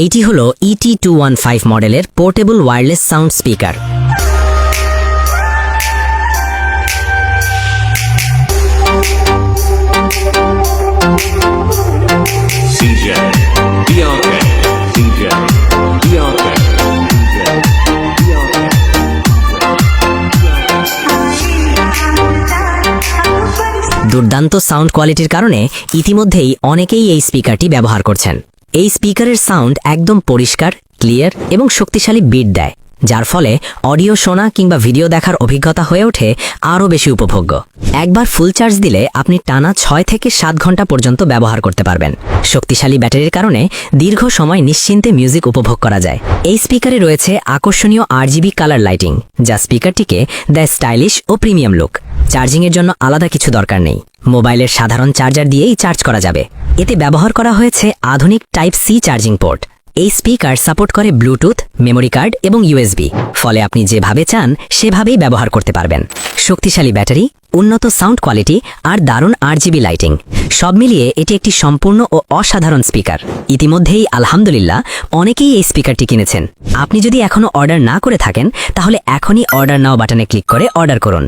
এইটি হলো ET215 মডেলের portable wireless sound speaker. DJ BRK DJ BRK দুর্দান্ত সাউন্ড কোয়ালিটির কারণে ইতিমধ্যেই অনেকেই এই স্পিকারটি ব্যবহার করছেন। এই স্পিকারের সাউন্ড একদম পরিষ্কার, ক্লিয়ার এবং শক্তিশালী বিট দেয়, যার ফলে অডিও শোনা কিংবা ভিডিও দেখার অভিজ্ঞতা হয়ে ওঠে আরও বেশি উপভোগ্য। একবার ফুল চার্জ দিলে আপনি টানা 6 থেকে 7 ঘন্টা পর্যন্ত ব্যবহার করতে পারবেন। শক্তিশালী ব্যাটারির কারণে দীর্ঘ সময় নিশ্চিন্তে মিউজিক উপভোগ করা যায়। এই স্পিকারে রয়েছে আকর্ষণীয় RGB কালার লাইটিং, যা স্পিকারটিকে দেয় স্টাইলিশ ও প্রিমিয়াম লুক। চার্জিংয়ের জন্য আলাদা কিছু দরকার নেই, মোবাইলের সাধারণ চার্জার দিয়েই চার্জ করা যাবে। এতে ব্যবহার করা হয়েছে আধুনিক টাইপ সি চার্জিং পোর্ট। এই স্পিকার সাপোর্ট করে ব্লুটুথ, মেমোরি কার্ড এবং USB, ফলে আপনি যেভাবে চান সেভাবেই ব্যবহার করতে পারবেন। শক্তিশালী ব্যাটারি, উন্নত সাউন্ড কোয়ালিটি আর দারুণ RGB লাইটিং, সব মিলিয়ে এটি একটি সম্পূর্ণ ও অসাধারণ স্পিকার। ইতিমধ্যেই আলহামদুলিল্লাহ অনেকেই এই স্পিকারটি কিনেছেন। আপনি যদি এখনও অর্ডার না করে থাকেন, তাহলে এখনই অর্ডার নাও বাটনে ক্লিক করে অর্ডার করুন।